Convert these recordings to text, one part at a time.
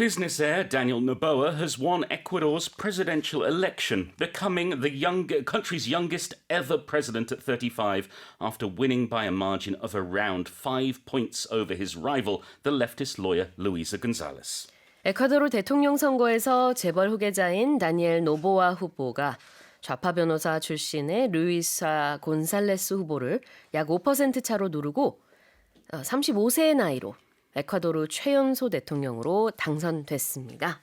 Business heir Daniel Noboa has won Ecuador's presidential election, becoming the country's youngest ever president at 35 after winning by a margin of around 5 points over his rival, the leftist lawyer Luisa González. 에콰도르 대통령 선거에서 재벌 후계자인 다니엘 노보아 후보가 좌파 변호사 출신의 루이사 곤살레스 후보를 약 5% 차로 누르고 35세의 나이로 에콰도르 최연소 대통령으로 당선됐습니다.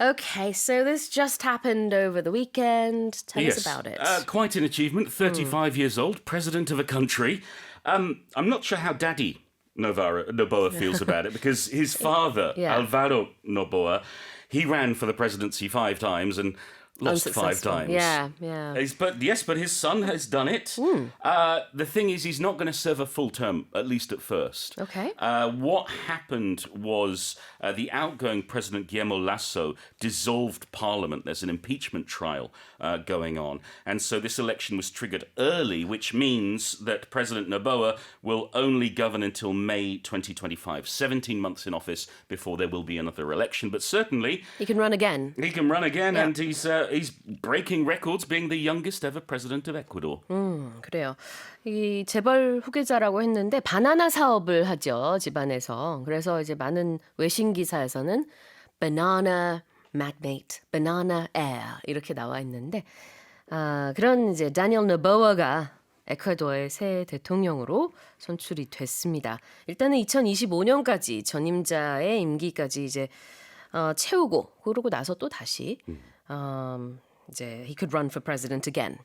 Okay, so this just happened over the weekend. Tell us about it. Quite an achievement. 35 years old, president of a country. I'm not sure how Daddy Noboa feels about it because his father, Alvaro Noboa, he ran for the presidency 5 times and lost 5 times. Yeah. But his son has done it. The thing is, he's not going to serve a full term, at least at first. Okay. What happened was the outgoing President Guillermo Lasso dissolved Parliament. There's an impeachment trial going on. And so this election was triggered early, which means that President Noboa will only govern until May 2025, 17 months in office before there will be another election. But certainly... He can run again. And he's breaking records, being the youngest ever president of Ecuador. 그래요. 이 재벌 후계자라고 했는데 바나나 사업을 하죠, 집안에서. 그래서 이제 많은 외신 기사에서는 banana magnate, banana heir 이렇게 나와 있는데 그런 이제 다니엘 노보아가 에콰도르의 새 대통령으로 선출이 됐습니다. 일단은 2025년까지 전임자의 임기까지 이제 채우고 그러고 나서 또 다시 이제 he could run for president again.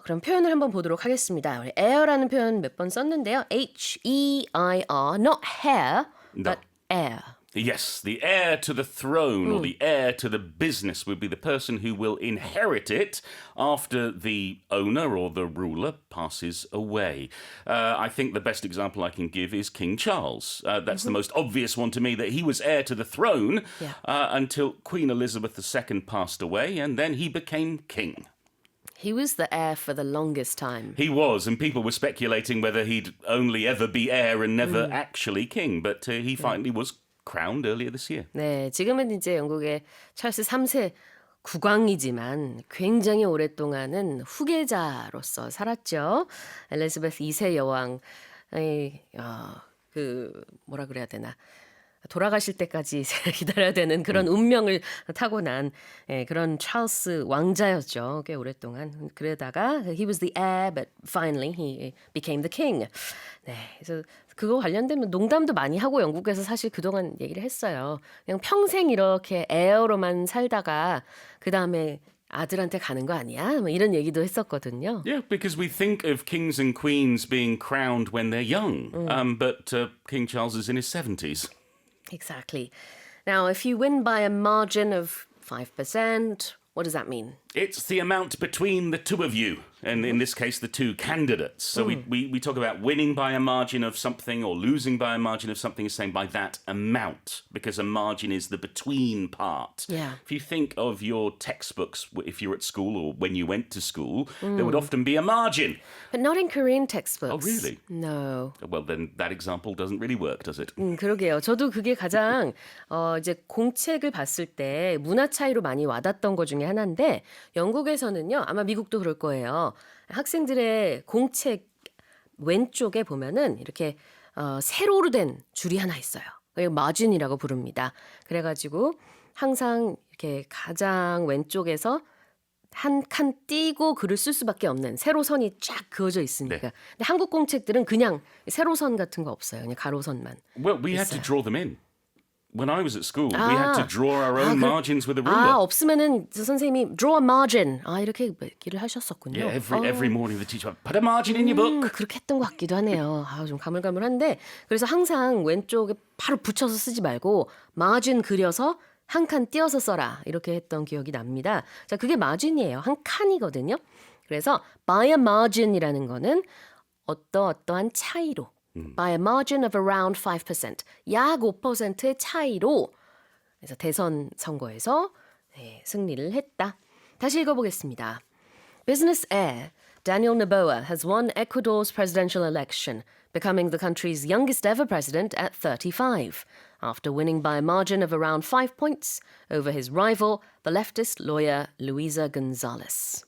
그럼 표현을 한번 보도록 하겠습니다. 우리 heir라는 표현 몇 번 썼는데요. H-E-I-R, not hair, but heir. Yes, the heir to the throne or the heir to the business would be the person who will inherit it after the owner or the ruler passes away. I think the best example I can give is King Charles. That's the most obvious one to me, that he was heir to the throne until Queen Elizabeth II passed away, and then he became king. He was the heir for the longest time. He was, and people were speculating whether he'd only ever be heir and never actually king, but he finally was crowned earlier this year. 네, 지금은 이제 영국의 찰스 3세 국왕이지만 굉장히 오랫동안은 후계자로서 살았죠. 엘리자베스 2세 여왕, 뭐라 그래야 되나. 돌아가실 때까지 기다려야 되는 그런 운명을 타고난 그런 찰스 왕자였죠. 꽤 오랫동안. 그러다가 he was the heir, but finally he became the king. 네, 그래서 그거 관련되면 농담도 많이 하고 영국에서 사실 그동안 얘기를 했어요. 그냥 평생 이렇게 heir로만 살다가 그 다음에 아들한테 가는 거 아니야? 뭐 이런 얘기도 했었거든요. Yeah, because we think of kings and queens being crowned when they're young, but King Charles is in his 70s. Exactly. Now, if you win by a margin of 5%, what does that mean? It's the amount between the two of you, and in this case, the two candidates. So we talk about winning by a margin of something or losing by a margin of something, is saying by that amount, because a margin is the between part. Yeah. If you think of your textbooks, if you're at school or when you went to school, there would often be a margin. But not in Korean textbooks. Oh, really? No. Well, then that example doesn't really work, does it? 그러게요. 저도 그게 가장 이제 공책을 봤을 때 문화 차이로 많이 와닿던 것 중에 하나인데 영국에서는요. 아마 미국도 그럴 거예요. 학생들의 공책 왼쪽에 보면은 이렇게 세로로 된 줄이 하나 있어요. 그걸 마진이라고 부릅니다. 그래가지고 항상 이렇게 가장 왼쪽에서 한 칸 띄고 글을 쓸 수밖에 없는 세로선이 쫙 그어져 있으니까. 네. 근데 한국 공책들은 그냥 세로선 같은 거 없어요. 그냥 가로선만. Well, we had to 있어요. draw them in. When I was at school, we had to draw our own margins with a ruler. 없으면은 선생님이 draw a margin. 이렇게 얘기를 하셨었군요. Yeah, every morning the teacher would put a margin in your book. 그렇게 했던 것 같기도 하네요. 좀 가물가물한데 그래서 항상 왼쪽에 바로 붙여서 쓰지 말고 마진 그려서 한 칸 띄어서 써라. 이렇게 했던 기억이 납니다. 자, 그게 마진이에요. 한 칸이거든요. 그래서 by a margin이라는 거는 어떠한 차이로 by a margin of around 5%. 약 5%의 차이로 그래서 대선 선거에서 승리를 했다. 다시 읽어보겠습니다. Business heir Daniel Noboa has won Ecuador's presidential election, becoming the country's youngest ever president at 35, after winning by a margin of around 5 points over his rival, the leftist lawyer Luisa González.